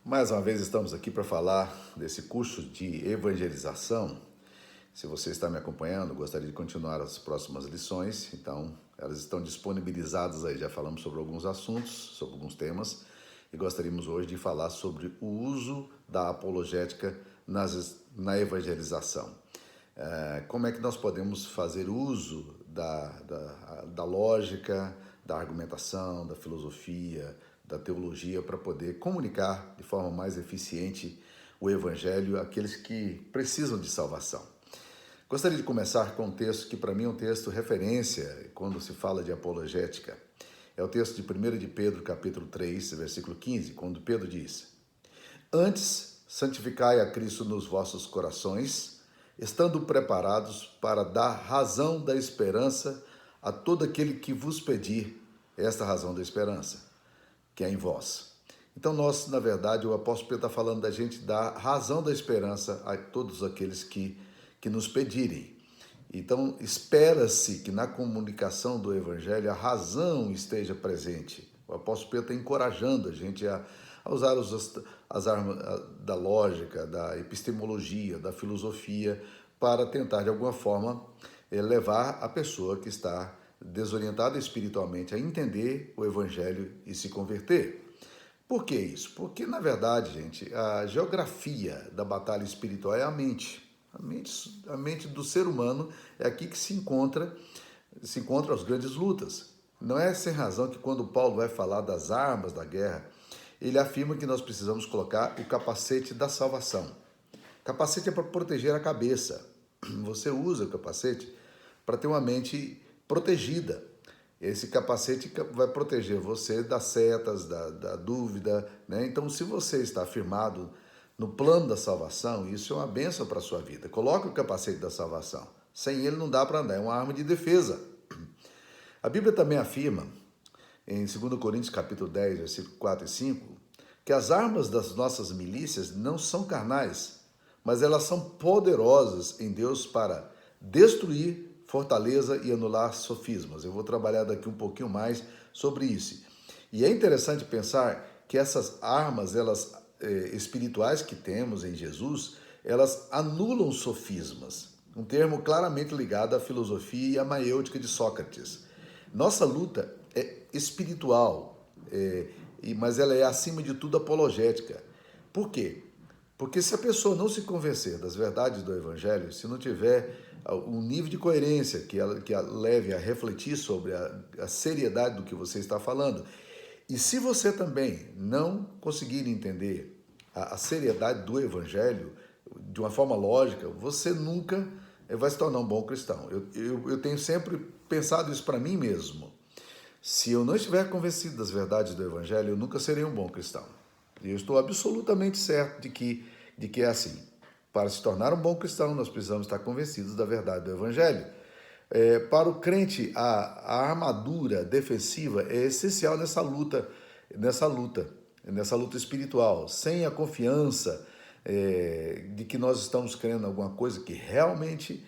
Mais uma vez estamos aqui para falar desse curso de evangelização. Se você está me acompanhando, gostaria de continuar as próximas lições, então elas estão disponibilizadas aí. Já falamos sobre alguns assuntos, sobre alguns temas, e gostaríamos hoje de falar sobre o uso da apologética na evangelização. Como é que nós podemos fazer uso da lógica, da argumentação, da filosofia, da teologia para poder comunicar de forma mais eficiente o evangelho àqueles que precisam de salvação. Gostaria de começar com um texto que para mim é um texto referência quando se fala de apologética. É o texto de 1 de Pedro, capítulo 3, versículo 15, quando Pedro diz: Antes, santificai a Cristo nos vossos corações, estando preparados para dar razão da esperança a todo aquele que vos pedir esta razão da esperança, que é em vós. Então nós, na verdade, o apóstolo Pedro está falando da gente dar razão da esperança a todos aqueles que nos pedirem. Então espera-se que na comunicação do evangelho a razão esteja presente. O apóstolo Pedro está encorajando a gente a usar as armas da lógica, da epistemologia, da filosofia, para tentar de alguma forma levar a pessoa que está desorientada espiritualmente a entender o evangelho e se converter. Por que isso? Porque, na verdade, gente, a geografia da batalha espiritual é a mente. A mente do ser humano é aqui que se encontram as grandes lutas. Não é sem razão que quando Paulo vai falar das armas da guerra, ele afirma que nós precisamos colocar o capacete da salvação. O capacete é para proteger a cabeça. Você usa o capacete para ter uma mente protegida. Esse capacete vai proteger você das setas, da dúvida, né? Então, se você está firmado no plano da salvação, isso é uma bênção para a sua vida. Coloque o capacete da salvação. Sem ele não dá para andar, é uma arma de defesa. A Bíblia também afirma, em 2 Coríntios capítulo 10, versículos 4 e 5, que as armas das nossas milícias não são carnais, mas elas são poderosas em Deus para destruir fortaleza e anular sofismas. Eu vou trabalhar daqui um pouquinho mais sobre isso. E é interessante pensar que essas armas, espirituais que temos em Jesus, elas anulam sofismas, um termo claramente ligado à filosofia e à maêutica de Sócrates. Nossa luta é espiritual, mas ela é, acima de tudo, apologética. Por quê? Porque se a pessoa não se convencer das verdades do Evangelho, se não tiver um nível de coerência que a leve a refletir sobre a seriedade do que você está falando, e se você também não conseguir entender a seriedade do Evangelho de uma forma lógica, você nunca vai se tornar um bom cristão. Eu tenho sempre pensado isso para mim mesmo. Se eu não estiver convencido das verdades do Evangelho, eu nunca serei um bom cristão. E eu estou absolutamente certo de que é assim. Para se tornar um bom cristão, nós precisamos estar convencidos da verdade do Evangelho. Para o crente, a armadura defensiva é essencial nessa luta espiritual. Sem a confiança de que nós estamos crendo em alguma coisa que realmente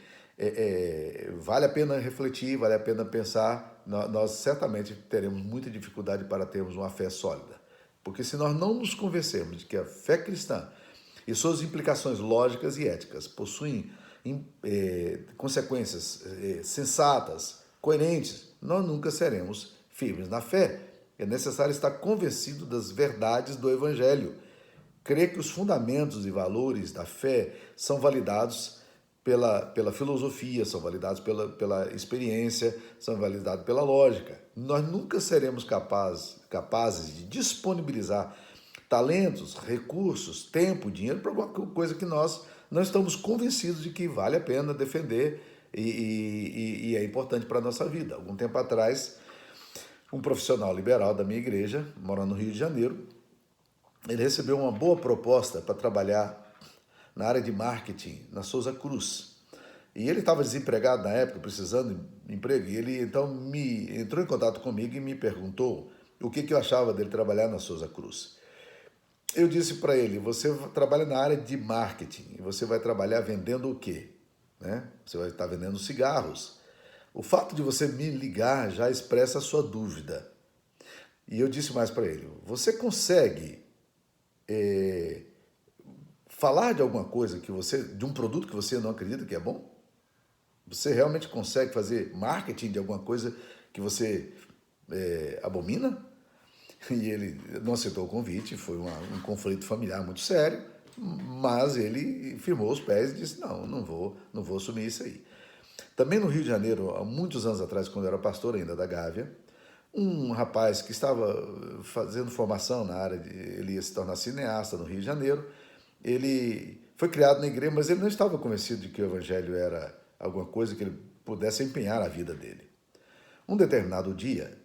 vale a pena refletir, vale a pena pensar, nós certamente teremos muita dificuldade para termos uma fé sólida. Porque se nós não nos convencermos de que a fé cristã e suas implicações lógicas e éticas possuem consequências sensatas, coerentes, nós nunca seremos firmes na fé. É necessário estar convencido das verdades do Evangelho. Crer que os fundamentos e valores da fé são validados pela filosofia, são validados pela experiência, são validados pela lógica. Nós nunca seremos capazes de disponibilizar talentos, recursos, tempo, dinheiro para alguma coisa que nós não estamos convencidos de que vale a pena defender e é importante para a nossa vida. Algum tempo atrás, um profissional liberal da minha igreja, morando no Rio de Janeiro, ele recebeu uma boa proposta para trabalhar na área de marketing, na Souza Cruz. E ele estava desempregado na época, precisando de emprego, e ele então entrou em contato comigo e me perguntou o que eu achava dele trabalhar na Souza Cruz. Eu disse para ele: você trabalha na área de marketing, e você vai trabalhar vendendo o quê? Né? Você vai estar vendendo cigarros. O fato de você me ligar já expressa a sua dúvida. E eu disse mais para ele: você consegue falar de alguma coisa de um produto que você não acredita que é bom? Você realmente consegue fazer marketing de alguma coisa que você abomina? E ele não aceitou o convite, foi um conflito familiar muito sério, mas ele firmou os pés e disse, não vou assumir isso aí. Também no Rio de Janeiro, há muitos anos atrás, quando eu era pastor ainda da Gávea, um rapaz que estava fazendo formação na área ele ia se tornar cineasta no Rio de Janeiro, ele foi criado na igreja, mas ele não estava convencido de que o evangelho era alguma coisa que ele pudesse empenhar a vida dele. Um determinado dia,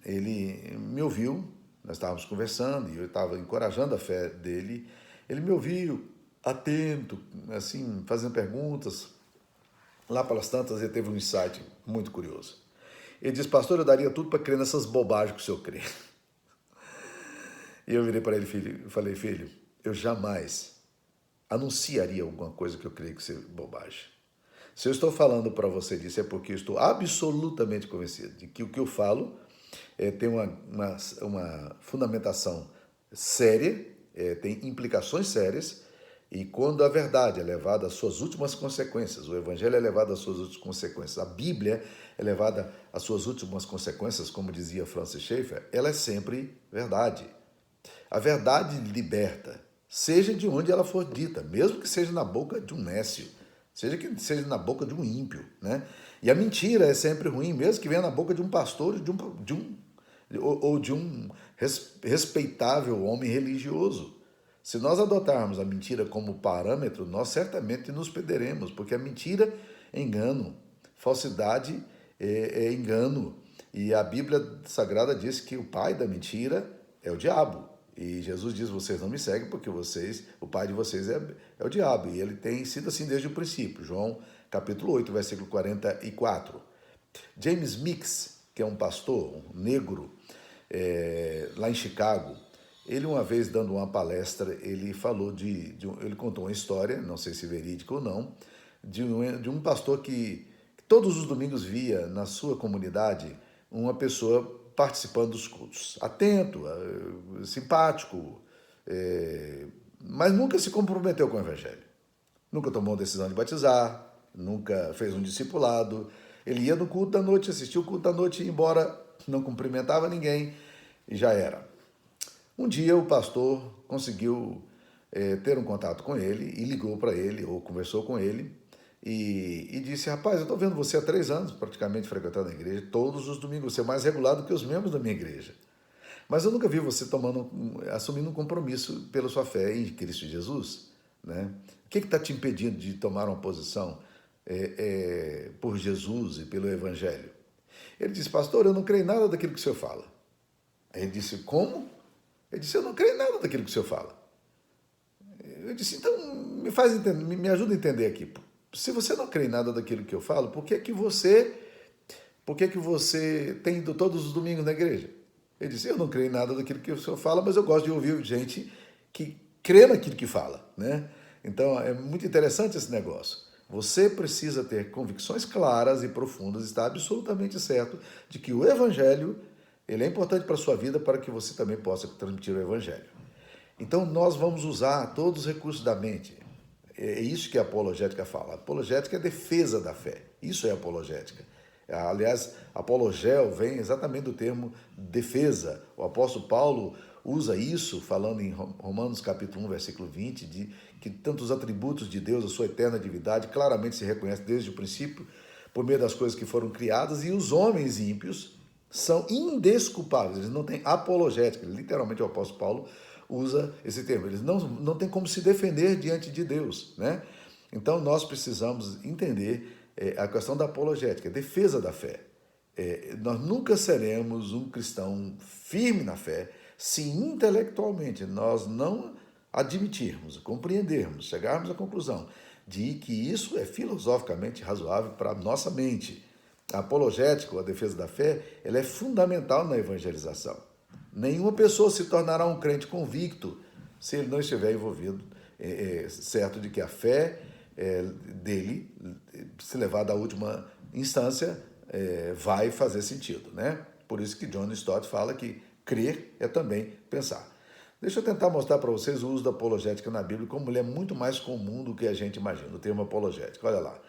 ele me ouviu, nós estávamos conversando e eu estava encorajando a fé dele, ele me ouviu atento, assim, fazendo perguntas. Lá pelas tantas, ele teve um insight muito curioso. Ele disse, pastor, eu daria tudo para crer nessas bobagens que o senhor crê. E eu virei para ele, filho, falei, filho, eu jamais anunciaria alguma coisa que eu creio que seja bobagem. Se eu estou falando para você disso, é porque eu estou absolutamente convencido de que o que eu falo tem uma fundamentação séria, tem implicações sérias, e quando a verdade é levada às suas últimas consequências, o evangelho é levado às suas últimas consequências, a Bíblia é levada às suas últimas consequências, como dizia Francis Schaeffer, ela é sempre verdade. A verdade liberta, seja de onde ela for dita, mesmo que seja na boca de um nécio, seja na boca de um ímpio, né? E a mentira é sempre ruim, mesmo que venha na boca de um pastor ou de um respeitável homem religioso. Se nós adotarmos a mentira como parâmetro, nós certamente nos perderemos, porque a mentira é engano, falsidade é engano. E a Bíblia Sagrada diz que o pai da mentira é o diabo. E Jesus diz, vocês não me seguem porque o pai de vocês é o diabo. E ele tem sido assim desde o princípio. João capítulo 8, versículo 44. James Mix, que é um pastor, um negro, lá em Chicago, ele uma vez dando uma palestra, ele falou ele contou uma história, não sei se verídica ou não, de um pastor que todos os domingos via na sua comunidade uma pessoa participando dos cultos, atento, simpático, mas nunca se comprometeu com o evangelho. Nunca tomou a decisão de batizar, nunca fez um discipulado. Ele ia no culto da noite, assistia o culto da noite e ia embora, não cumprimentava ninguém e já era. Um dia o pastor conseguiu ter um contato com ele e ligou para ele, ou conversou com ele, e disse, rapaz, eu estou vendo você há 3 anos praticamente frequentando a igreja, todos os domingos, você é mais regular do que os membros da minha igreja. Mas eu nunca vi você assumindo um compromisso pela sua fé em Cristo Jesus, né? O que está te impedindo de tomar uma posição por Jesus e pelo Evangelho? Ele disse, pastor, eu não creio em nada daquilo que o senhor fala. Aí ele disse, como? Ele disse, eu não creio em nada daquilo que o senhor fala. Eu disse, então me ajuda a entender aqui. Se você não crê em nada daquilo que eu falo, por que que você tem ido todos os domingos na igreja? Ele disse, eu não creio em nada daquilo que o senhor fala, mas eu gosto de ouvir gente que crê naquilo que fala, né? Então, é muito interessante esse negócio. Você precisa ter convicções claras e profundas, está absolutamente certo de que o evangelho ele é importante para a sua vida para que você também possa transmitir o evangelho. Então, nós vamos usar todos os recursos da mente. É isso que a apologética fala. A apologética é a defesa da fé. Isso é apologética. Aliás, apologel vem exatamente do termo defesa. O apóstolo Paulo usa isso, falando em Romanos capítulo 1, versículo 20, de que tanto os atributos de Deus, a sua eterna divindade, claramente se reconhecem desde o princípio, por meio das coisas que foram criadas, e os homens ímpios são indesculpáveis, eles não têm apologética. Literalmente o apóstolo Paulo usa esse termo. Eles não têm como se defender diante de Deus, né? Então nós precisamos entender a questão da apologética, a defesa da fé. Nós nunca seremos um cristão firme na fé se intelectualmente nós não admitirmos, compreendermos, chegarmos à conclusão de que isso é filosoficamente razoável para a nossa mente. A apologética, ou a defesa da fé, ela é fundamental na evangelização. Nenhuma pessoa se tornará um crente convicto se ele não estiver envolvido, certo de que a fé dele, se levada à última instância, vai fazer sentido, né? Por isso que John Stott fala que crer é também pensar. Deixa eu tentar mostrar para vocês o uso da apologética na Bíblia, como ele é muito mais comum do que a gente imagina, o termo apologética. Olha lá.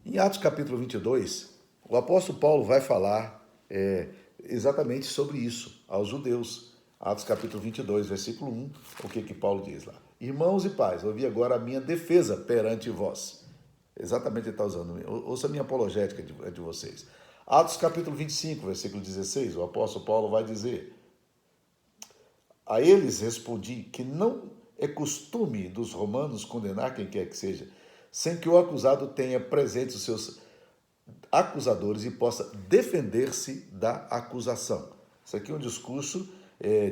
Em Atos capítulo 22, o apóstolo Paulo vai falar exatamente sobre isso aos judeus. Atos capítulo 22, versículo 1, o que Paulo diz lá? Irmãos e pais, ouvi agora a minha defesa perante vós. Exatamente ele está usando. Ouça a minha apologética de vocês. Atos capítulo 25, versículo 16, o apóstolo Paulo vai dizer: a eles respondi que não é costume dos romanos condenar quem quer que seja, sem que o acusado tenha presente os seus acusadores e possa defender-se da acusação. Isso aqui é um discurso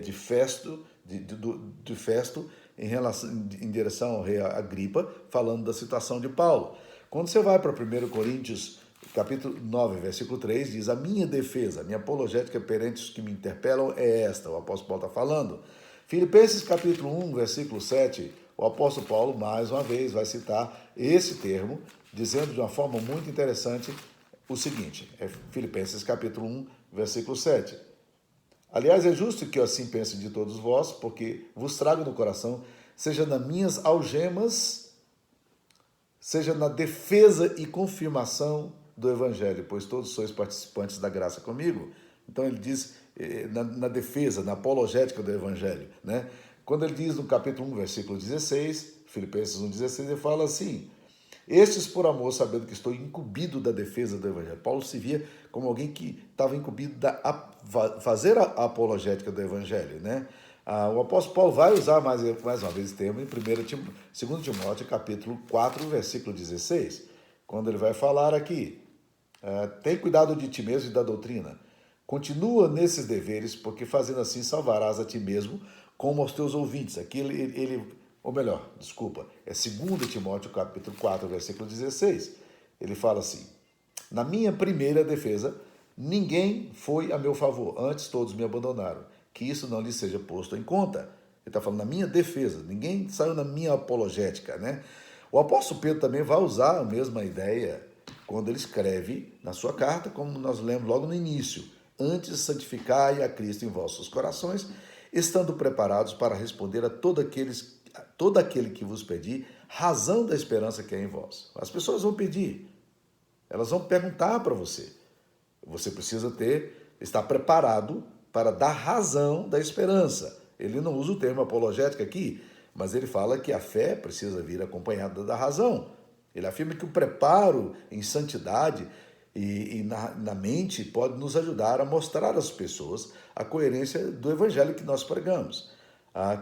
de Festo, de Festo em direção ao rei Agripa, falando da situação de Paulo. Quando você vai para 1 Coríntios, capítulo 9, versículo 3, diz: a minha defesa, a minha apologética perante os que me interpelam é esta, o apóstolo Paulo está falando. Filipenses capítulo 1, versículo 7, o apóstolo Paulo, mais uma vez, vai citar esse termo, dizendo de uma forma muito interessante o seguinte, Filipenses capítulo 1, versículo 7. Aliás, é justo que eu assim pense de todos vós, porque vos trago no coração, seja nas minhas algemas, seja na defesa e confirmação do Evangelho, pois todos sois participantes da graça comigo. Então ele diz na defesa, na apologética do Evangelho, né? Quando ele diz no capítulo 1, versículo 16, Filipenses 1, 16, ele fala assim: estes por amor, sabendo que estou incumbido da defesa do Evangelho. Paulo se via como alguém que estava incumbido de fazer a apologética do Evangelho, né? O apóstolo Paulo vai usar mais uma vez esse termo em 2 Timóteo, capítulo 4, versículo 16, quando ele vai falar aqui: tem cuidado de ti mesmo e da doutrina. Continua nesses deveres, porque fazendo assim salvarás a ti mesmo, como aos teus ouvintes. Aqui ou melhor, desculpa, é 2 Timóteo capítulo 4, versículo 16. Ele fala assim: na minha primeira defesa, ninguém foi a meu favor, antes todos me abandonaram. Que isso não lhe seja posto em conta. Ele está falando na minha defesa, ninguém saiu na minha apologética, né? O apóstolo Pedro também vai usar a mesma ideia quando ele escreve na sua carta, como nós lemos logo no início: antes santificai a Cristo em vossos corações, estando preparados para responder a todo aquele que vos pedir, razão da esperança que é em vós. As pessoas vão pedir, elas vão perguntar para você. Você precisa estar preparado para dar razão da esperança. Ele não usa o termo apologética aqui, mas ele fala que a fé precisa vir acompanhada da razão. Ele afirma que o preparo em santidade e na mente pode nos ajudar a mostrar às pessoas a coerência do evangelho que nós pregamos.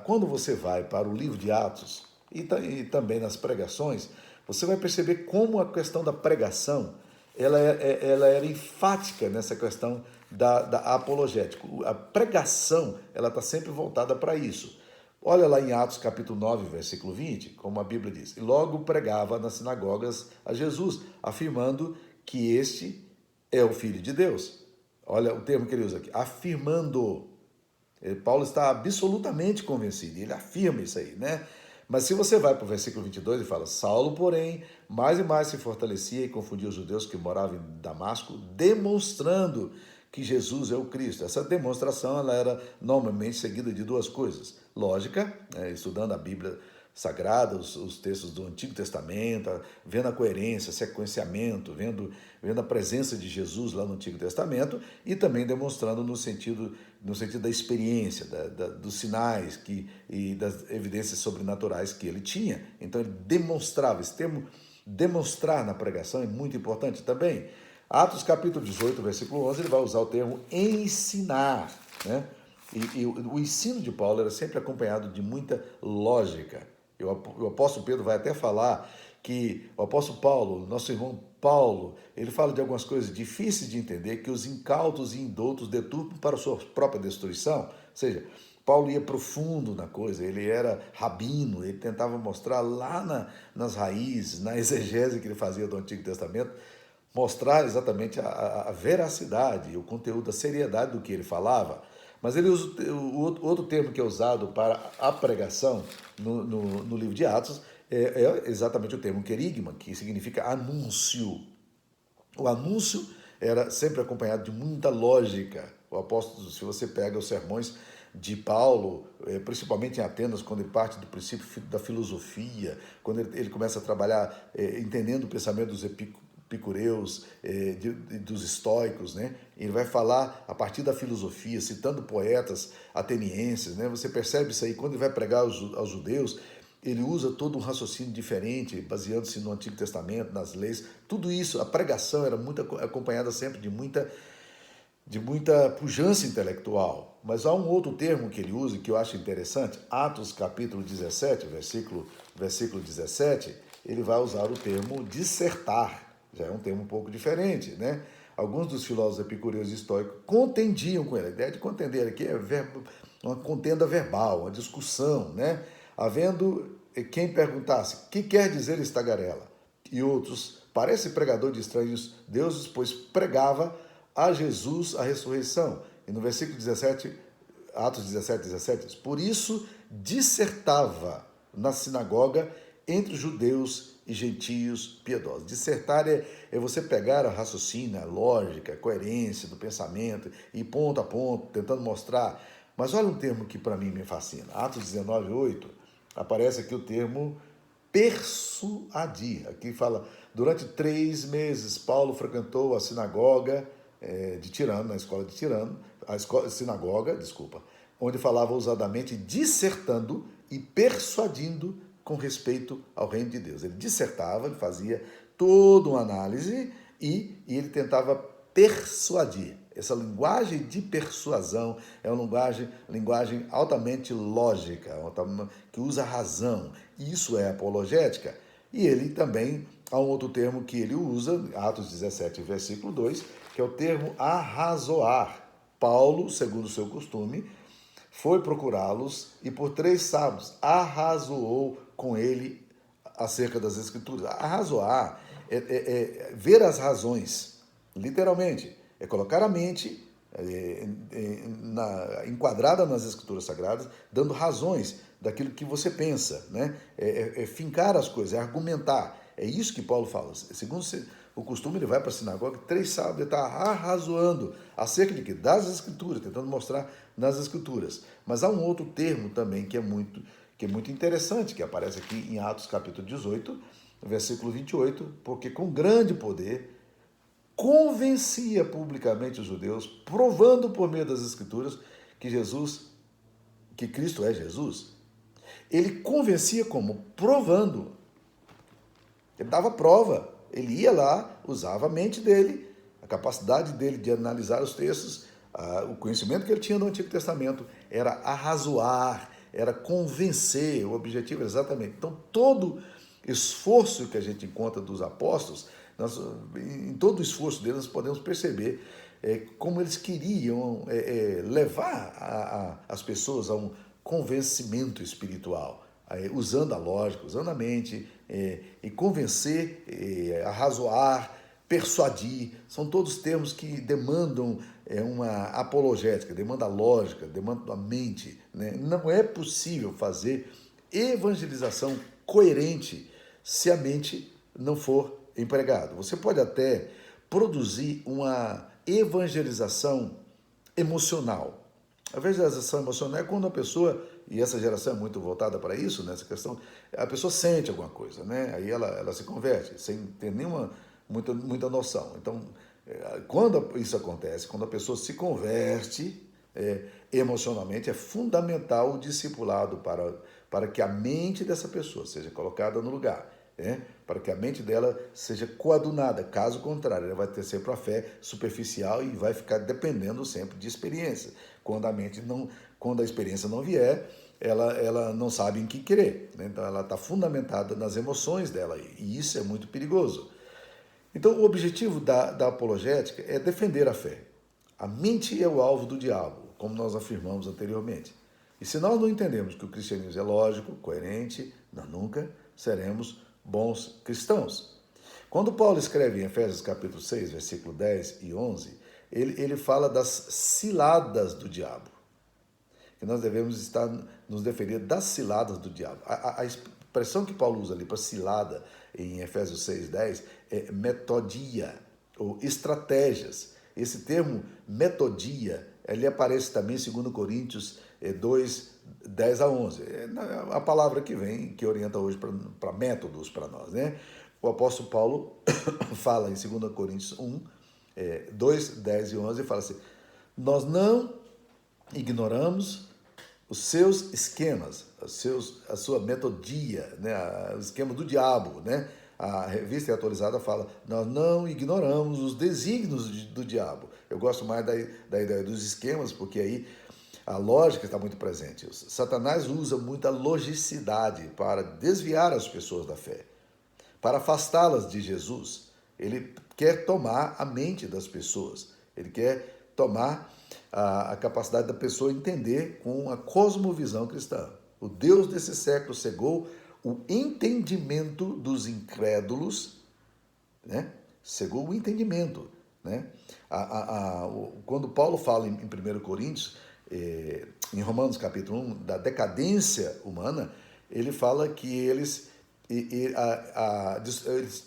Quando você vai para o livro de Atos e também nas pregações, você vai perceber como a questão da pregação ela era enfática nessa questão da apologética. A pregação ela está sempre voltada para isso. Olha lá em Atos capítulo 9, versículo 20, como a Bíblia diz: e logo pregava nas sinagogas a Jesus, afirmando que este é o Filho de Deus. Olha o termo que ele usa aqui: afirmando. Paulo está absolutamente convencido, ele afirma isso aí, né? Mas se você vai para o versículo 22, ele fala: Saulo, porém, mais e mais se fortalecia e confundia os judeus que moravam em Damasco, demonstrando que Jesus é o Cristo. Essa demonstração ela era normalmente seguida de duas coisas: lógica, estudando a Bíblia Sagrada, os textos do Antigo Testamento, vendo a coerência, sequenciamento, vendo a presença de Jesus lá no Antigo Testamento, e também demonstrando no sentido da experiência, dos sinais e das evidências sobrenaturais que ele tinha. Então ele demonstrava. Esse termo demonstrar na pregação é muito importante também. Atos capítulo 18, versículo 11, ele vai usar o termo ensinar, né? E o ensino de Paulo era sempre acompanhado de muita lógica. O apóstolo Pedro vai até falar que o apóstolo Paulo, nosso irmão Paulo, ele fala de algumas coisas difíceis de entender, que os incautos e indoutos deturpam para a sua própria destruição. Ou seja, Paulo ia profundo na coisa, ele era rabino, ele tentava mostrar lá nas raízes, na exegese que ele fazia do Antigo Testamento, mostrar exatamente a veracidade, o conteúdo, a seriedade do que ele falava. Mas ele usa o outro termo que é usado para a pregação no livro de Atos, é exatamente o termo querigma, que significa anúncio. O anúncio era sempre acompanhado de muita lógica. O apóstolo, se você pega os sermões de Paulo, principalmente em Atenas, quando ele parte do princípio da filosofia, quando ele começa a trabalhar entendendo o pensamento dos epicureus, dos estoicos, né? Ele vai falar a partir da filosofia, citando poetas atenienses, né? Você percebe isso aí, quando ele vai pregar aos judeus, ele usa todo um raciocínio diferente, baseando-se no Antigo Testamento, nas leis, tudo isso, a pregação era muito acompanhada sempre de muita pujança intelectual. Mas há um outro termo que ele usa que eu acho interessante, Atos capítulo 17, versículo 17, ele vai usar o termo dissertar, já é um termo um pouco diferente, né? Alguns dos filósofos epicureus e estoicos contendiam com ele. A ideia de contender aqui é uma contenda verbal, uma discussão, né? Havendo quem perguntasse, que quer dizer esta tagarela? E outros, parece pregador de estranhos deuses, pois pregava a Jesus a ressurreição. E no versículo 17, Atos 17, 17, diz, por isso dissertava na sinagoga entre os judeus e gentios piedosos. Dissertar é você pegar a raciocínio, a lógica, a coerência do pensamento e ponto a ponto, tentando mostrar. Mas olha um termo que para mim me fascina. Atos 19, 8, aparece aqui o termo persuadir. Aqui fala, durante 3 meses Paulo frequentou a sinagoga de Tirano, na escola de Tirano, sinagoga, desculpa, onde falava ousadamente, dissertando e persuadindo com respeito ao reino de Deus. Ele dissertava, ele fazia toda uma análise e ele tentava persuadir. Essa linguagem de persuasão é uma linguagem altamente lógica, que usa a razão. Isso é apologética. E ele também, há um outro termo que ele usa, Atos 17, versículo 2, que é o termo arrazoar. Paulo, segundo o seu costume, foi procurá-los e por 3 sábados arrazoou com ele acerca das Escrituras. Arrazoar é ver as razões, literalmente. É colocar a mente enquadrada nas Escrituras Sagradas, dando razões daquilo que você pensa, né? É fincar as coisas, é argumentar. É isso que Paulo fala. Segundo o costume, ele vai para a sinagoga, 3 sábados, ele está arrazoando acerca de quê? Das Escrituras, tentando mostrar nas Escrituras. Mas há um outro termo também que é muito interessante, que aparece aqui em Atos capítulo 18, versículo 28, porque com grande poder convencia publicamente os judeus, provando por meio das Escrituras que Cristo é Jesus. Ele convencia como? Provando. Ele dava prova. Ele ia lá, usava a mente dele, a capacidade dele de analisar os textos, o conhecimento que ele tinha no Antigo Testamento era arrazoar, era convencer. O objetivo era exatamente. Então, todo esforço que a gente encontra dos apóstolos, em todo o esforço deles, nós podemos perceber como eles queriam levar as pessoas a um convencimento espiritual, usando a lógica, usando a mente, e convencer, arrazoar, persuadir, são todos termos que demandam uma apologética, demandam lógica, demandam a mente, né? Não é possível fazer evangelização coerente se a mente não for empregada. Você pode até produzir uma evangelização emocional. A evangelização emocional é quando a pessoa, e essa geração é muito voltada para isso, nessa questão, a pessoa sente alguma coisa, né? Aí ela se converte, sem ter muita noção. Então, quando isso acontece, quando a pessoa se converte emocionalmente, é fundamental o discipulado para que a mente dessa pessoa seja colocada no lugar, para que a mente dela seja coadunada. Caso contrário, ela vai ter sempre a fé superficial e vai ficar dependendo sempre de experiência. Quando a experiência não vier, ela não sabe em que crer, né? Então ela está fundamentada nas emoções dela, e isso é muito perigoso. Então o objetivo da apologética é defender a fé. A mente é o alvo do diabo, como nós afirmamos anteriormente. E se nós não entendemos que o cristianismo é lógico, coerente, nós nunca seremos bons cristãos. Quando Paulo escreve em Efésios capítulo 6, versículo 10 e 11, ele fala das ciladas do diabo. Que nós devemos nos defender das ciladas do diabo. A expressão que Paulo usa ali para cilada em Efésios 6, 10 é metodia ou estratégias. Esse termo metodia Ele aparece também em 2 Coríntios 2, 10 a 11. É a palavra que vem, que orienta hoje para métodos para nós, né? O apóstolo Paulo fala em 2 Coríntios 2, 10 e 11, e fala assim: nós não ignoramos os seus esquemas, a sua metodia, né? O esquema do diabo, né? A revista atualizada fala: nós não ignoramos os desígnios do diabo. Eu gosto mais da ideia dos esquemas, porque aí a lógica está muito presente. Satanás usa muita logicidade para desviar as pessoas da fé, para afastá-las de Jesus. Ele quer tomar a mente das pessoas, ele quer tomar a capacidade da pessoa entender com a cosmovisão cristã. O Deus desse século cegou o entendimento dos incrédulos, né? Cegou o entendimento, né? Quando Paulo fala em 1 Coríntios, em Romanos capítulo 1, da decadência humana, ele fala que eles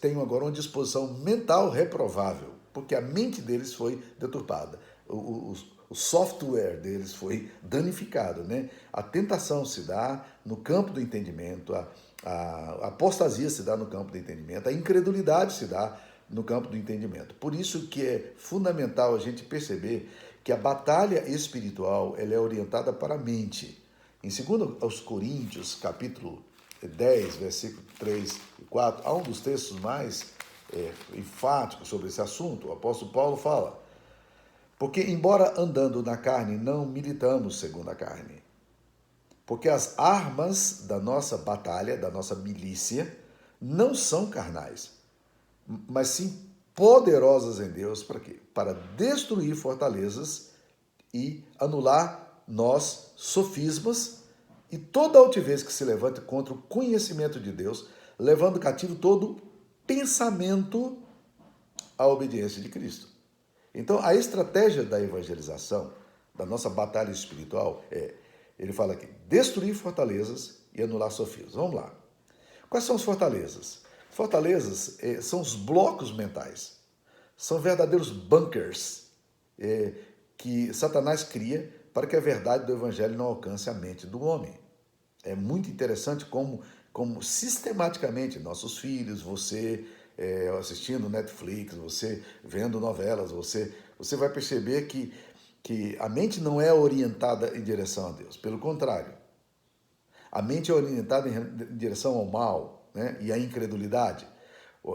têm agora uma disposição mental reprovável, porque a mente deles foi deturpada. O software deles foi danificado, né? A tentação se dá no campo do entendimento, a apostasia se dá no campo do entendimento, a incredulidade se dá no campo do entendimento. Por isso que é fundamental a gente perceber que a batalha espiritual ela é orientada para a mente. Em 2 Coríntios, capítulo 10, versículo 3 e 4, há um dos textos mais enfáticos sobre esse assunto. O apóstolo Paulo fala: porque, embora andando na carne, não militamos segundo a carne. Porque as armas da nossa batalha, da nossa milícia, não são carnais, mas sim poderosas em Deus para quê? Para destruir fortalezas e anular nós sofismas e toda altivez que se levante contra o conhecimento de Deus, levando cativo todo pensamento à obediência de Cristo. Então, a estratégia da evangelização, da nossa batalha espiritual, ele fala aqui, destruir fortalezas e anular sofismas. Vamos lá. Quais são as fortalezas? Fortalezas são os blocos mentais. São verdadeiros bunkers que Satanás cria para que a verdade do evangelho não alcance a mente do homem. É muito interessante como sistematicamente nossos filhos, você assistindo Netflix, você vendo novelas, você vai perceber que a mente não é orientada em direção a Deus. Pelo contrário, a mente é orientada em direção ao mal, né, e à incredulidade.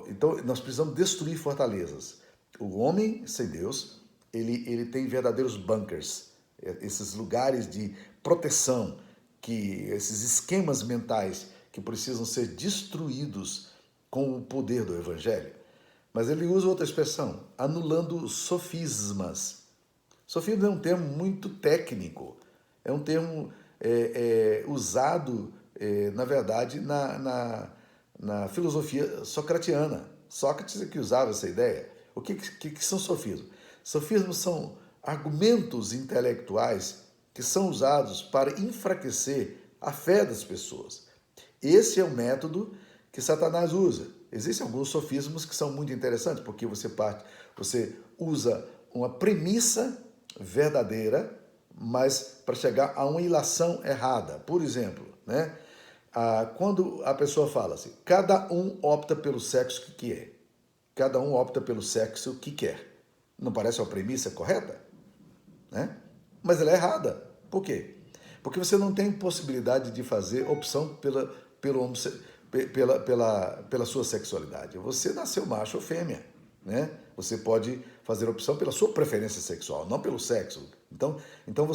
Então, nós precisamos destruir fortalezas. O homem sem Deus, ele tem verdadeiros bunkers, esses lugares de proteção, esses esquemas mentais que precisam ser destruídos com o poder do evangelho. Mas ele usa outra expressão, anulando sofismas. Sofisma é um termo muito técnico, é um termo usado, na verdade, na filosofia socratiana. Sócrates é que usava essa ideia. O que são sofismas? Sofismas são argumentos intelectuais que são usados para enfraquecer a fé das pessoas. Esse é o método que Satanás usa. Existem alguns sofismas que são muito interessantes, porque você usa uma premissa verdadeira, mas para chegar a uma ilação errada. Por exemplo, né? Quando a pessoa fala assim, cada um opta pelo sexo que quer. Cada um opta pelo sexo que quer. Não parece uma premissa correta? Né? Mas ela é errada. Por quê? Porque você não tem possibilidade de fazer opção pela sua sexualidade. Você nasceu macho ou fêmea, né? Você pode fazer opção pela sua preferência sexual, não pelo sexo. Então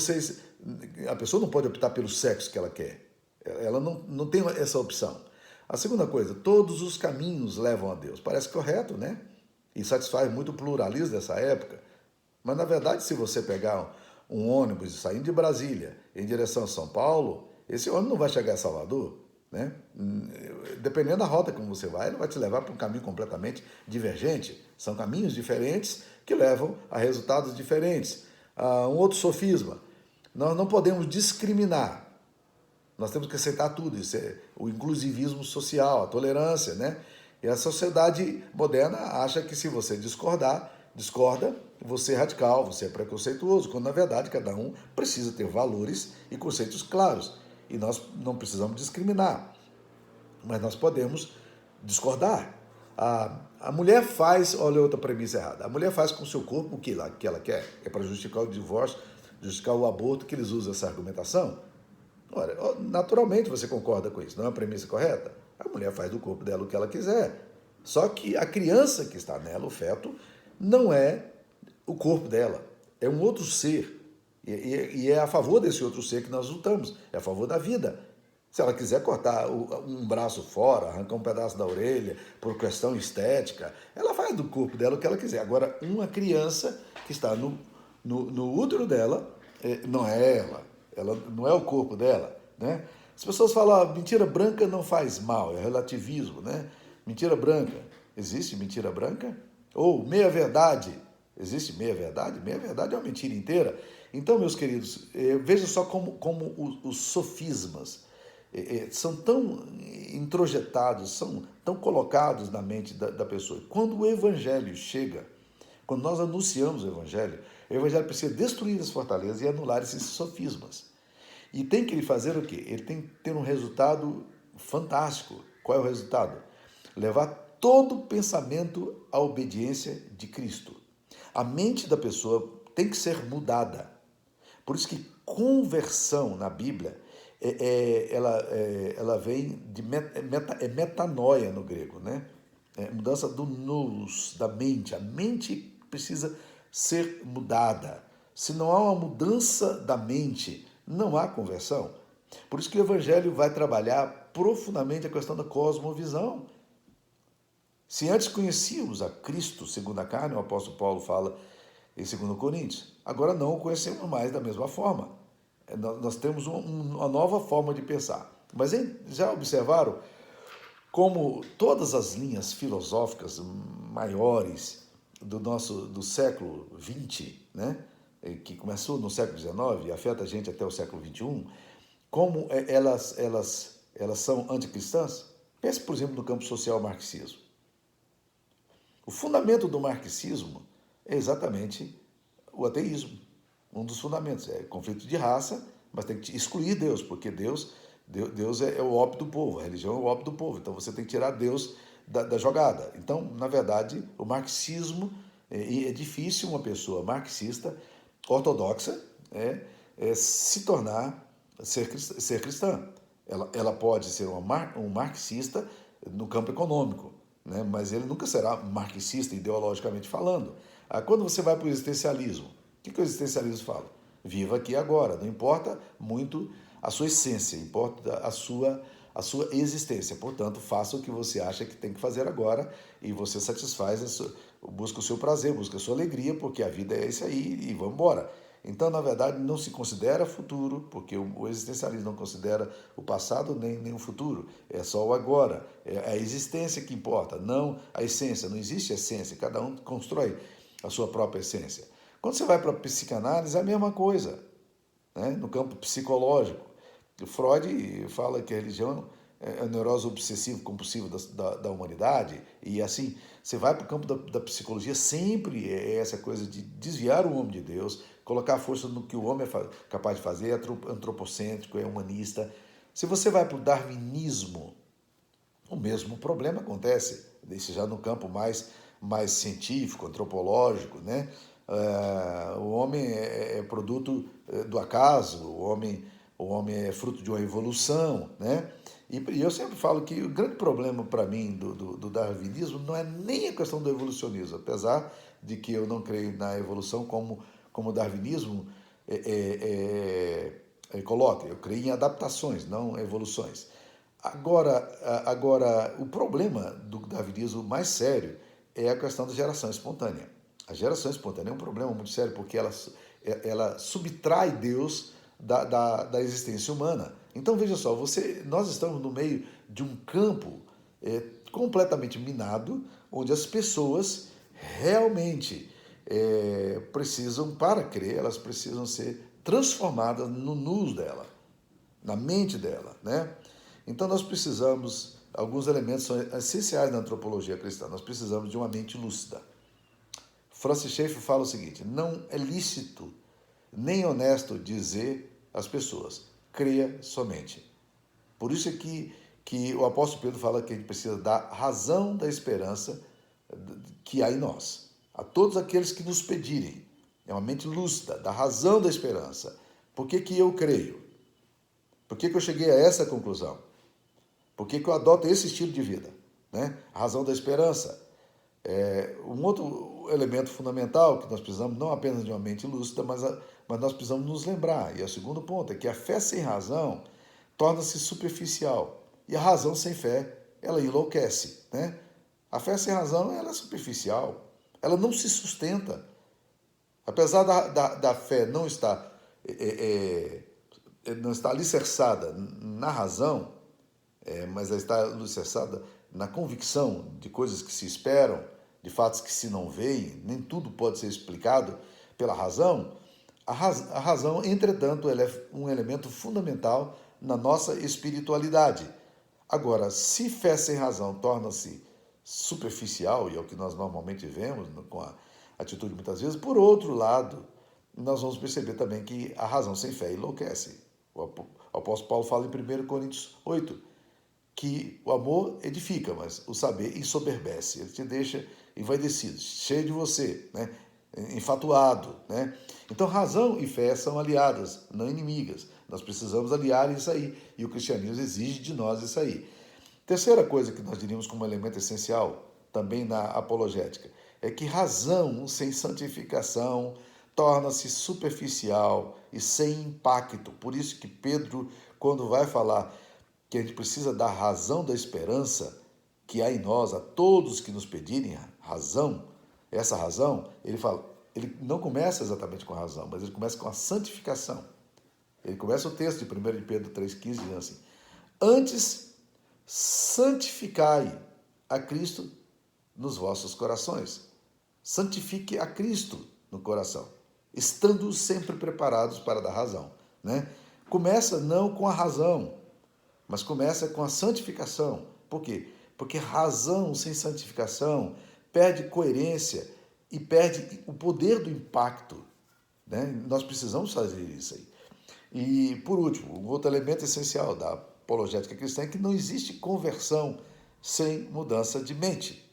a pessoa não pode optar pelo sexo que ela quer. Ela não tem essa opção. A segunda coisa, todos os caminhos levam a Deus. Parece correto, né? E satisfaz muito o pluralismo dessa época. Mas, na verdade, se você pegar um ônibus saindo de Brasília em direção a São Paulo, esse ônibus não vai chegar a Salvador, né? Dependendo da rota como você vai, ele vai te levar para um caminho completamente divergente. São caminhos diferentes que levam a resultados diferentes. Um outro sofisma, nós não podemos discriminar. Nós temos que aceitar tudo, isso é o inclusivismo social, a tolerância, né? E a sociedade moderna acha que se você discordar, discorda, você é radical, você é preconceituoso, quando na verdade cada um precisa ter valores e conceitos claros. E nós não precisamos discriminar, mas nós podemos discordar. A mulher faz, olha outra premissa errada, a mulher faz com o seu corpo o que ela quer. É para justificar o divórcio, justificar o aborto que eles usam essa argumentação. Olha, naturalmente você concorda com isso, não é uma premissa correta? A mulher faz do corpo dela o que ela quiser. Só que a criança que está nela, o feto, não é o corpo dela, é um outro ser. E é a favor desse outro ser que nós lutamos, é a favor da vida. Se ela quiser cortar um braço fora, arrancar um pedaço da orelha, por questão estética, ela faz do corpo dela o que ela quiser. Agora, uma criança que está no útero dela, não é ela não é o corpo dela, né? As pessoas falam, mentira branca não faz mal, é relativismo, né? Mentira branca, existe mentira branca? Ou meia-verdade, existe meia-verdade? Meia-verdade é uma mentira inteira. Então, meus queridos, veja só como os sofismas são tão introjetados, são tão colocados na mente da pessoa. Quando o evangelho chega, quando nós anunciamos o evangelho precisa destruir as fortalezas e anular esses sofismas. E tem que ele fazer o quê? Ele tem que ter um resultado fantástico. Qual é o resultado? Levar todo o pensamento à obediência de Cristo. A mente da pessoa tem que ser mudada. Por isso que conversão na Bíblia, ela vem de metanoia no grego, né? Mudança do nous, da mente. A mente precisa ser mudada. Se não há uma mudança da mente, não há conversão. Por isso que o Evangelho vai trabalhar profundamente a questão da cosmovisão. Se antes conhecíamos a Cristo segundo a carne, o apóstolo Paulo fala em 2 Coríntios, agora não o conhecemos mais da mesma forma. Nós temos uma nova forma de pensar. Mas já observaram como todas as linhas filosóficas maiores do século XX, né, que começou no século XIX e afeta a gente até o século XXI, como elas são anticristãs? Pense, por exemplo, no campo social marxismo. O fundamento do marxismo é exatamente o ateísmo. Um dos fundamentos é conflito de raça, mas tem que excluir Deus, porque Deus é o ópio do povo, a religião é o ópio do povo, então você tem que tirar Deus da jogada. Então, na verdade, o marxismo, é difícil uma pessoa marxista, ortodoxa, se tornar, ser cristã. Ela pode ser um marxista no campo econômico, né? Mas ele nunca será marxista ideologicamente falando. Quando você vai para o existencialismo, o que o existencialismo fala? Viva aqui agora, não importa muito a sua essência, importa a sua existência. Portanto, faça o que você acha que tem que fazer agora e você satisfaz, busca o seu prazer, busca a sua alegria, porque a vida é isso aí e vamos embora. Então, na verdade, não se considera futuro, porque o existencialismo não considera o passado nem o futuro, é só o agora, é a existência que importa, não a essência, não existe essência, cada um constrói a sua própria essência. Quando você vai para a psicanálise, é a mesma coisa, né? No campo psicológico. Freud fala que a religião é a neurose obsessivo-compulsiva da humanidade, e assim, você vai para o campo da psicologia, sempre é essa coisa de desviar o homem de Deus, colocar a força no que o homem é capaz de fazer, é antropocêntrico, é humanista. Se você vai para o darwinismo, o mesmo problema acontece, isso já no campo mais científico, antropológico, né? O homem é produto do acaso, o homem é fruto de uma evolução, né? E eu sempre falo que o grande problema para mim do darwinismo não é nem a questão do evolucionismo, apesar de que eu não creio na evolução como o darwinismo coloca. Eu creio em adaptações, não evoluções. Agora, o problema do darwinismo mais sério é a questão da geração espontânea. A geração espontânea é um problema muito sério porque ela subtrai Deus da existência humana. Então, veja só, nós estamos no meio de um campo completamente minado, onde as pessoas realmente precisam, para crer, elas precisam ser transformadas no nous dela, na mente dela, né? Então, nós precisamos, alguns elementos são essenciais na antropologia cristã, nós precisamos de uma mente lúcida, Francis Schaeffer fala o seguinte: não é lícito nem honesto dizer às pessoas, creia somente. Por isso é que o apóstolo Pedro fala que a gente precisa dar razão da esperança que há em nós. A todos aqueles que nos pedirem, é uma mente lúcida, da razão da esperança. Por que eu creio? Por que eu cheguei a essa conclusão? Por que eu adoto esse estilo de vida? Né? A razão da esperança. Um outro elemento fundamental que nós precisamos, não apenas de uma mente lúcida, mas nós precisamos nos lembrar, e é o segundo ponto, é que a fé sem razão torna-se superficial, e a razão sem fé, ela enlouquece. Né? A fé sem razão, ela é superficial, ela não se sustenta. Apesar da fé não estar, não estar alicerçada na razão, mas ela está alicerçada na convicção de coisas que se esperam, de fatos que se não veem, nem tudo pode ser explicado pela razão. A razão, entretanto, ela é um elemento fundamental na nossa espiritualidade. Agora, se fé sem razão torna-se superficial, e é o que nós normalmente vemos com a atitude muitas vezes, por outro lado, nós vamos perceber também que a razão sem fé enlouquece. O apóstolo Paulo fala em 1 Coríntios 8, que o amor edifica, mas o saber ensoberbece. Ele te deixa envaidecido, cheio de você, né? Enfatuado. Né? Então, razão e fé são aliadas, não inimigas. Nós precisamos aliar isso aí, e o cristianismo exige de nós isso aí. Terceira coisa que nós diríamos como elemento essencial, também na apologética, é que razão sem santificação torna-se superficial e sem impacto. Por isso que Pedro, quando vai falar que a gente precisa dar razão da esperança que há em nós, a todos que nos pedirem razão, essa razão, ele fala, ele não começa exatamente com a razão, mas ele começa com a santificação. Ele começa o texto de 1 de Pedro 3,15, dizendo assim: antes, santificai a Cristo nos vossos corações. Santifique a Cristo no coração, estando sempre preparados para dar razão. Né? Começa não com a razão, mas começa com a santificação. Por quê? Porque razão sem santificação perde coerência e perde o poder do impacto. Né? Nós precisamos fazer isso aí. E, por último, um outro elemento essencial da apologética cristã é que não existe conversão sem mudança de mente.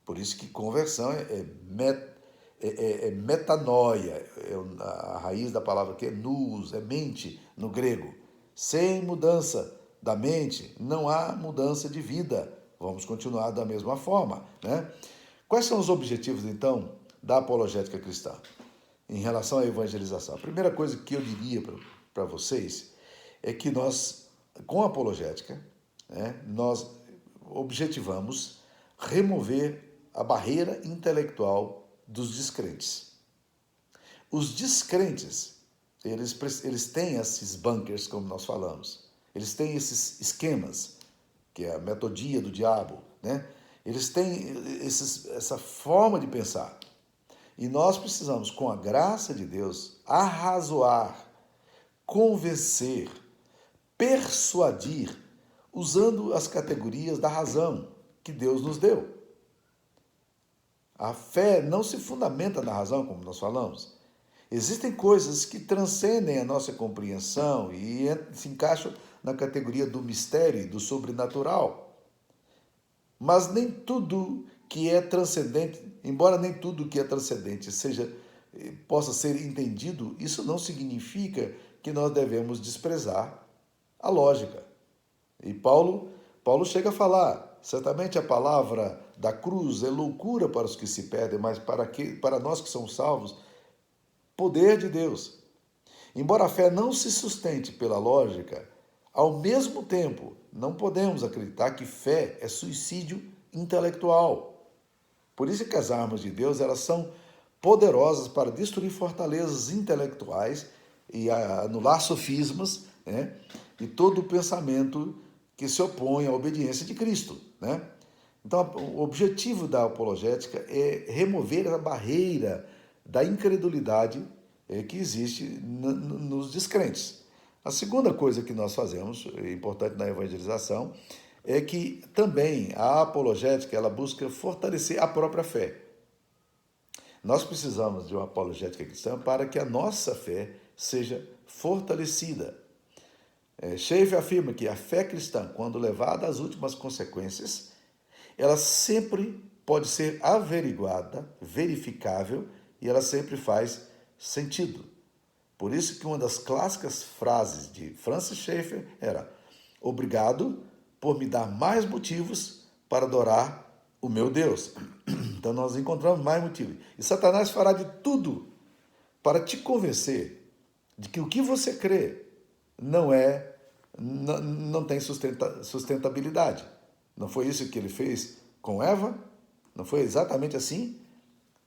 Por isso que conversão é metanoia, a raiz da palavra que é nous, é mente no grego. Sem mudança da mente, não há mudança de vida. Vamos continuar da mesma forma. Né? Quais são os objetivos, então, da apologética cristã em relação à evangelização? A primeira coisa que eu diria para vocês é que nós, com a apologética, né, nós objetivamos remover a barreira intelectual dos descrentes. Os descrentes, eles têm esses bunkers, como nós falamos. Eles têm esses esquemas, que é a metodia do diabo, né? Eles têm essa forma de pensar. E nós precisamos, com a graça de Deus, arrazoar, convencer, persuadir, usando as categorias da razão que Deus nos deu. A fé não se fundamenta na razão, como nós falamos. Existem coisas que transcendem a nossa compreensão e se encaixam na categoria do mistério e do sobrenatural. Mas nem tudo que é transcendente, embora nem tudo que é transcendente possa ser entendido, isso não significa que nós devemos desprezar a lógica. E Paulo chega a falar, certamente a palavra da cruz é loucura para os que se perdem, mas para nós que somos salvos, poder de Deus. Embora a fé não se sustente pela lógica, ao mesmo tempo, não podemos acreditar que fé é suicídio intelectual. Por isso que as armas de Deus, elas são poderosas para destruir fortalezas intelectuais e anular sofismas, né? E todo o pensamento que se opõe à obediência de Cristo, né? Então, o objetivo da apologética é remover a barreira da incredulidade que existe nos descrentes. A segunda coisa que nós fazemos, importante na evangelização, é que também a apologética ela busca fortalecer a própria fé. Nós precisamos de uma apologética cristã para que a nossa fé seja fortalecida. Schaeffer afirma que a fé cristã, quando levada às últimas consequências, ela sempre pode ser averiguada, verificável, e ela sempre faz sentido. Por isso que uma das clássicas frases de Francis Schaeffer era: obrigado por me dar mais motivos para adorar o meu Deus. Então nós encontramos mais motivos. E Satanás fará de tudo para te convencer de que o que você crê não tem sustentabilidade. Não foi isso que ele fez com Eva? Não foi exatamente assim?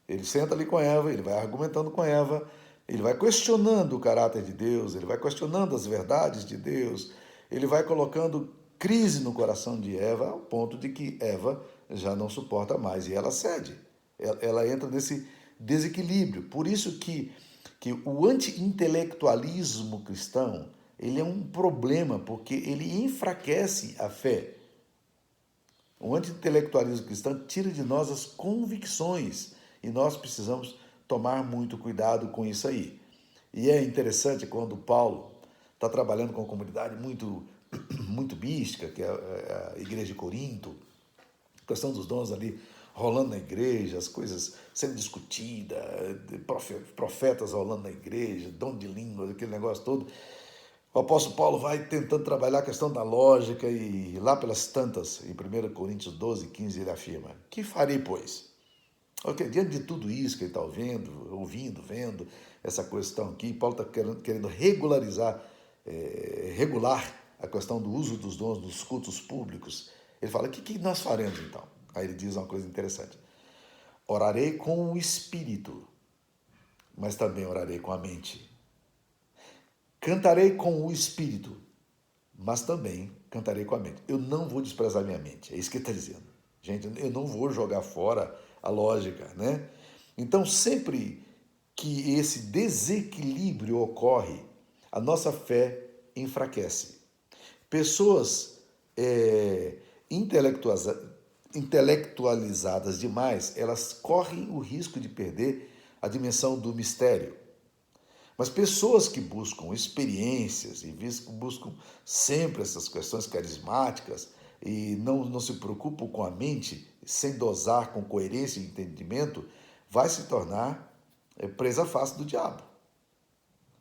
Ele senta ali com Eva, ele vai argumentando com Eva, ele vai questionando o caráter de Deus, ele vai questionando as verdades de Deus, ele vai colocando crise no coração de Eva, ao ponto de que Eva já não suporta mais e ela cede. Ela entra nesse desequilíbrio. Por isso que o anti-intelectualismo cristão, ele é um problema, porque ele enfraquece a fé. O anti-intelectualismo cristão tira de nós as convicções e nós precisamos tomar muito cuidado com isso aí. E é interessante quando Paulo está trabalhando com uma comunidade muito mística, que é a igreja de Corinto, a questão dos dons ali rolando na igreja, as coisas sendo discutidas, profetas rolando na igreja, dom de línguas, aquele negócio todo. O apóstolo Paulo vai tentando trabalhar a questão da lógica e lá pelas tantas, em 1 Coríntios 12, 15, ele afirma: que farei, pois? Ok, diante de tudo isso que ele está ouvindo, vendo, essa questão aqui, Paulo está querendo regular a questão do uso dos dons nos cultos públicos. Ele fala: o que nós faremos então? Aí ele diz uma coisa interessante: orarei com o espírito, mas também orarei com a mente. Cantarei com o espírito, mas também cantarei com a mente. Eu não vou desprezar minha mente, é isso que ele está dizendo. Gente, eu não vou jogar fora a lógica, né? Então, sempre que esse desequilíbrio ocorre, a nossa fé enfraquece. Pessoas intelectualizadas demais, elas correm o risco de perder a dimensão do mistério. Mas pessoas que buscam experiências e buscam sempre essas questões carismáticas e não se preocupam com a mente, sem dosar com coerência e entendimento, vai se tornar presa fácil do diabo.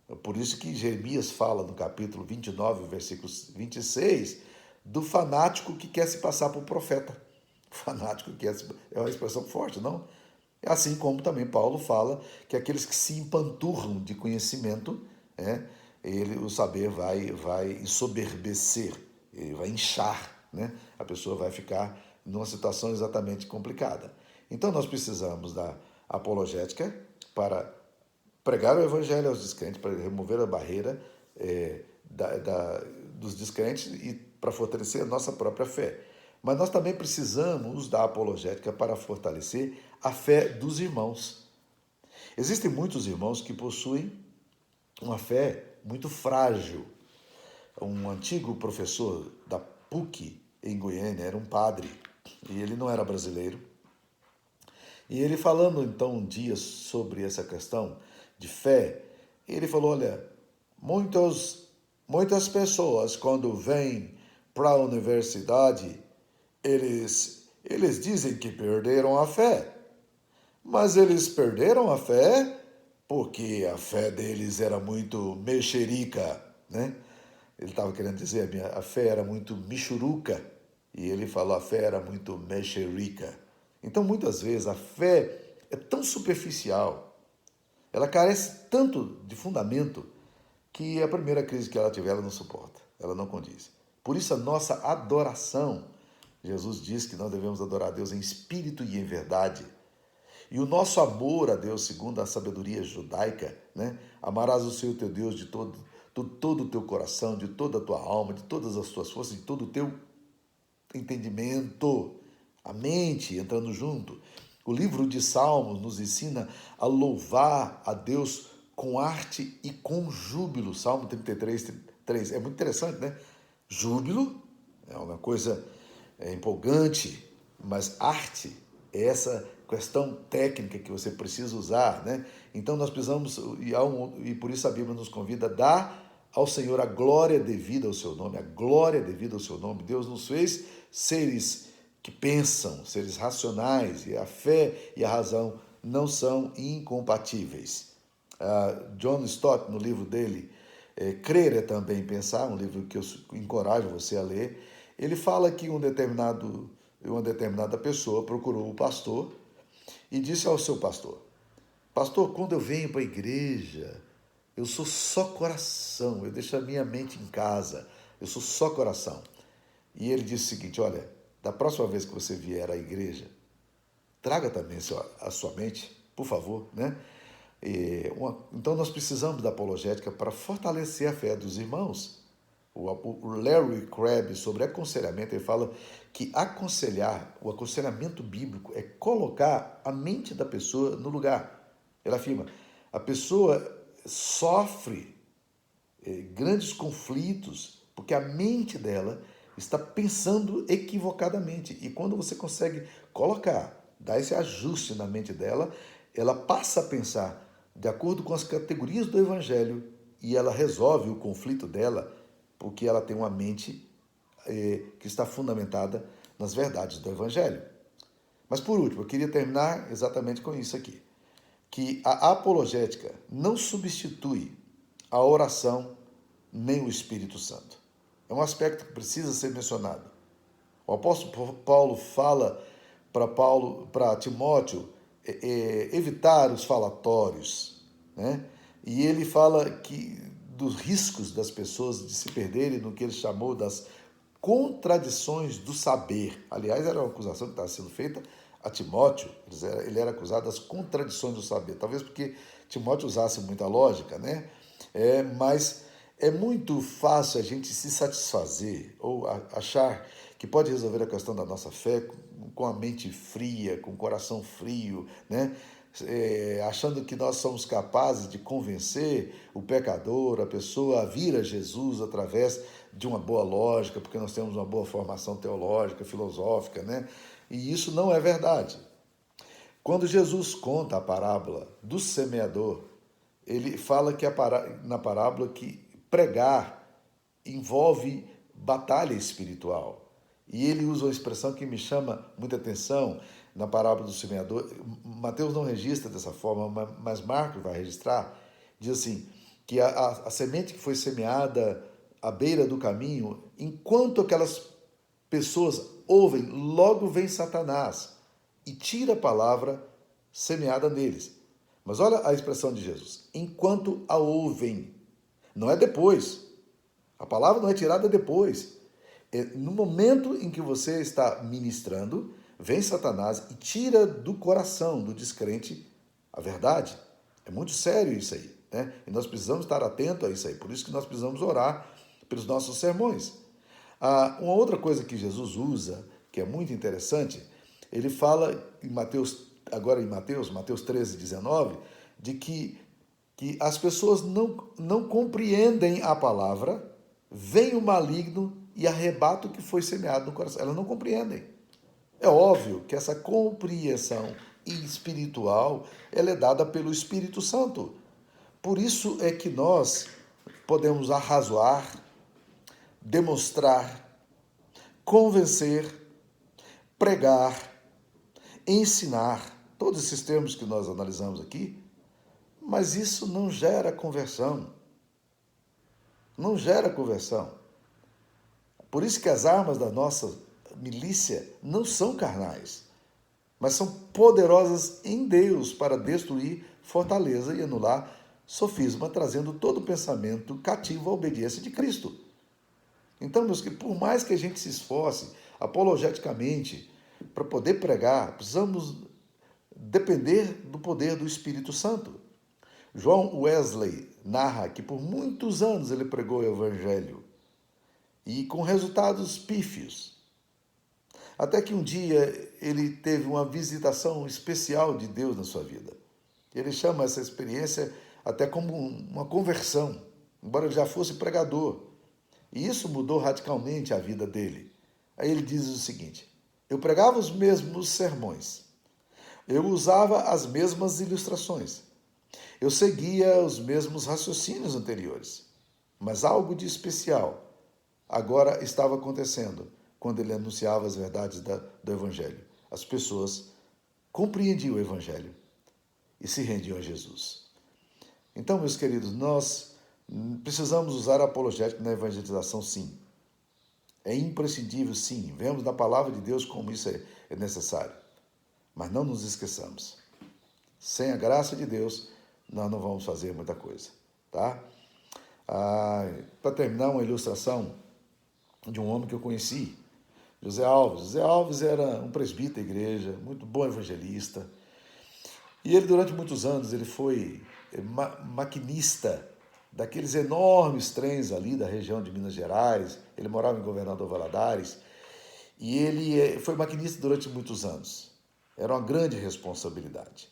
É por isso que Jeremias fala no capítulo 29, versículo 26, do fanático que quer se passar por profeta. Fanático que é uma expressão forte, não? Assim como também Paulo fala que aqueles que se empanturram de conhecimento, o saber vai ensoberbecer, ele vai inchar, né? A pessoa vai ficar numa situação exatamente complicada. Então nós precisamos da apologética para pregar o evangelho aos descrentes, para remover a barreira dos descrentes e para fortalecer a nossa própria fé. Mas nós também precisamos da apologética para fortalecer a fé dos irmãos. Existem muitos irmãos que possuem uma fé muito frágil. Um antigo professor da PUC em Goiânia era um padre e ele não era brasileiro. E ele falando então um dia sobre essa questão de fé, ele falou: olha, muitas pessoas quando vêm para a universidade, eles dizem que perderam a fé, mas eles perderam a fé porque a fé deles era muito mexerica, né? Ele estava querendo dizer, a fé era muito michuruca, e ele falou, a fé era muito mexerica. Então, muitas vezes, a fé é tão superficial, ela carece tanto de fundamento, que a primeira crise que ela tiver, ela não suporta, ela não condiz. Por isso, a nossa adoração, Jesus diz que nós devemos adorar a Deus em espírito e em verdade. E o nosso amor a Deus, segundo a sabedoria judaica, né? Amarás o Senhor teu Deus de todo o teu coração, de toda a tua alma, de todas as tuas forças, de todo o teu entendimento, a mente entrando junto. O livro de Salmos nos ensina a louvar a Deus com arte e com júbilo. Salmo 33, 3. É muito interessante, né? Júbilo é uma coisa empolgante, mas arte é essa questão técnica que você precisa usar, né? Então nós precisamos, e por isso a Bíblia nos convida a dar ao Senhor a glória devida ao seu nome, a glória devida ao seu nome. Deus nos fez seres que pensam, seres racionais, e a fé e a razão não são incompatíveis. John Stott, no livro dele, Crer é Também Pensar, um livro que eu encorajo você a ler, ele fala que uma determinada pessoa procurou o pastor e disse ao seu pastor: pastor, quando eu venho para a igreja, eu sou só coração, eu deixo a minha mente em casa, eu sou só coração. E ele disse o seguinte: olha, da próxima vez que você vier à igreja, traga também a sua mente, por favor, né? Então nós precisamos da apologética para fortalecer a fé dos irmãos. O Larry Crabb, sobre aconselhamento, ele fala que o aconselhamento bíblico é colocar a mente da pessoa no lugar. Ele afirma, a pessoa sofre grandes conflitos porque a mente dela está pensando equivocadamente. E quando você consegue dar esse ajuste na mente dela, ela passa a pensar de acordo com as categorias do Evangelho e ela resolve o conflito dela porque ela tem uma mente que está fundamentada nas verdades do Evangelho. Mas, por último, eu queria terminar exatamente com isso aqui, que a apologética não substitui a oração nem o Espírito Santo. É um aspecto que precisa ser mencionado. O apóstolo Paulo fala para Timóteo evitar os falatórios, né? E ele fala dos riscos das pessoas de se perderem no que ele chamou das contradições do saber. Aliás, era uma acusação que estava sendo feita a Timóteo. Ele era acusado das contradições do saber. Talvez porque Timóteo usasse muita lógica, né? Mas é muito fácil a gente se satisfazer ou achar que pode resolver a questão da nossa fé com a mente fria, com o coração frio, né? Achando que nós somos capazes de convencer o pecador, a pessoa a vir a Jesus através de uma boa lógica, porque nós temos uma boa formação teológica, filosófica, né? E isso não é verdade. Quando Jesus conta a parábola do semeador, ele fala que na parábola que pregar envolve batalha espiritual. E ele usa uma expressão que me chama muita atenção na parábola do semeador. Mateus não registra dessa forma, mas Marcos vai registrar. Diz assim, que a semente que foi semeada à beira do caminho, enquanto aquelas pessoas ouvem, logo vem Satanás e tira a palavra semeada neles. Mas olha a expressão de Jesus, enquanto a ouvem, não é depois. A palavra não é tirada depois. No momento em que você está ministrando, vem Satanás e tira do coração do descrente a verdade. É muito sério isso aí, né? E nós precisamos estar atentos a isso aí. Por isso que nós precisamos orar pelos nossos sermões. Uma outra coisa que Jesus usa, que é muito interessante, ele fala em Mateus 13, 19, de que as pessoas não compreendem a palavra, vem o maligno e arrebata o que foi semeado no coração. Elas não compreendem. É óbvio que essa compreensão espiritual ela é dada pelo Espírito Santo. Por isso é que nós podemos arrazoar, demonstrar, convencer, pregar, ensinar, todos esses termos que nós analisamos aqui, mas isso não gera conversão. Não gera conversão. Por isso que as armas da nossa milícia não são carnais, mas são poderosas em Deus para destruir fortaleza e anular sofisma, trazendo todo pensamento cativo à obediência de Cristo. Então, meus queridos, por mais que a gente se esforce apologeticamente para poder pregar, precisamos depender do poder do Espírito Santo. John Wesley narra que por muitos anos ele pregou o Evangelho e com resultados pífios. Até que um dia ele teve uma visitação especial de Deus na sua vida. Ele chama essa experiência até como uma conversão, embora ele já fosse pregador. E isso mudou radicalmente a vida dele. Aí ele diz o seguinte: eu pregava os mesmos sermões, Eu usava as mesmas ilustrações. Eu seguia os mesmos raciocínios anteriores. Mas algo de especial agora estava acontecendo quando ele anunciava as verdades do Evangelho. As pessoas compreendiam o Evangelho e se rendiam a Jesus. Então, meus queridos, nós precisamos usar a apologética na evangelização, sim. É imprescindível, sim. Vemos na palavra de Deus como isso é necessário. Mas não nos esqueçamos. Sem a graça de Deus, nós não vamos fazer muita coisa, tá? Para terminar, uma ilustração de um homem que eu conheci, José Alves. José Alves era um presbítero da igreja, muito bom evangelista. E ele, durante muitos anos, ele foi maquinista daqueles enormes trens ali da região de Minas Gerais. Ele morava em Governador Valadares. E ele foi maquinista durante muitos anos. Era uma grande responsabilidade.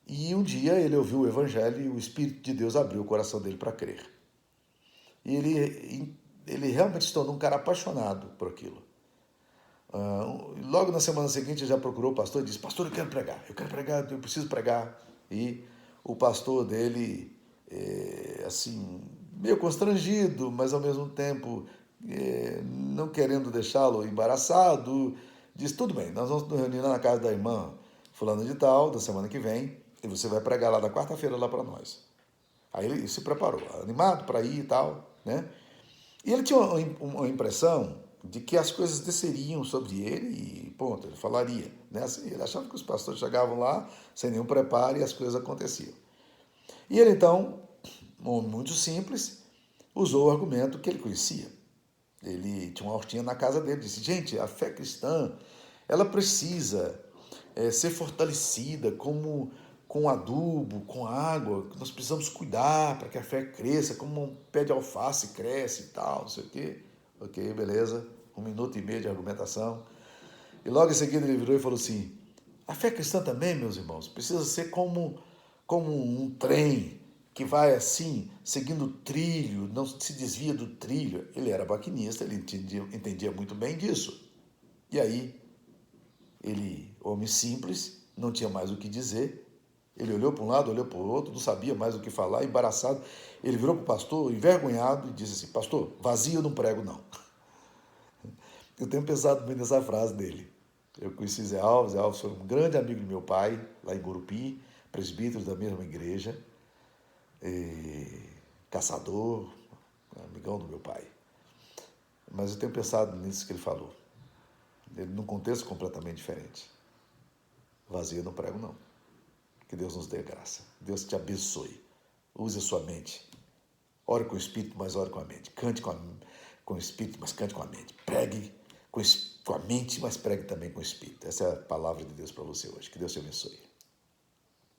E um dia ele ouviu o Evangelho e o Espírito de Deus abriu o coração dele para crer. E ele realmente se tornou um cara apaixonado por aquilo. Logo na semana seguinte ele já procurou o pastor e disse: pastor, eu quero pregar, eu preciso pregar. E o pastor dele, assim, meio constrangido, mas ao mesmo tempo não querendo deixá-lo embaraçado, disse: tudo bem, nós vamos nos reunir lá na casa da irmã fulana de tal, da semana que vem, e você vai pregar lá na quarta-feira lá para nós. Aí ele se preparou, animado para ir e tal, né? E ele tinha uma impressão de que as coisas desceriam sobre ele e ponto, ele falaria, né? Assim, ele achava que os pastores chegavam lá sem nenhum preparo e as coisas aconteciam. E ele então, um homem muito simples, usou o argumento que ele conhecia. Ele tinha uma hortinha na casa dele, disse: gente, a fé cristã, ela precisa ser fortalecida como com adubo, com água, nós precisamos cuidar para que a fé cresça, como um pé de alface cresce e tal, não sei o quê. Ok, beleza, 1 minuto e meio de argumentação. E logo em seguida ele virou e falou assim: a fé cristã também, meus irmãos, precisa ser como um trem que vai assim, seguindo o trilho, não se desvia do trilho. Ele era maquinista, ele entendia muito bem disso. E aí, ele, homem simples, não tinha mais o que dizer. Ele olhou para um lado, olhou para o outro, não sabia mais o que falar, embaraçado. Ele virou para o pastor, envergonhado, e disse assim: pastor, vazio eu não prego, não. Eu tenho pensado muito nessa frase dele. Eu conheci Zé Alves foi um grande amigo do meu pai, lá em Gurupi, presbítero da mesma igreja, caçador, amigão do meu pai. Mas eu tenho pensado nisso que ele falou. Ele num contexto completamente diferente. Vazio eu não prego, não. Que Deus nos dê graça. Deus te abençoe. Use a sua mente. Ore com o Espírito, mas ore com a mente. Cante com o Espírito, mas cante com a mente. Pregue com a mente, mas pregue também com o Espírito. Essa é a palavra de Deus para você hoje. Que Deus te abençoe.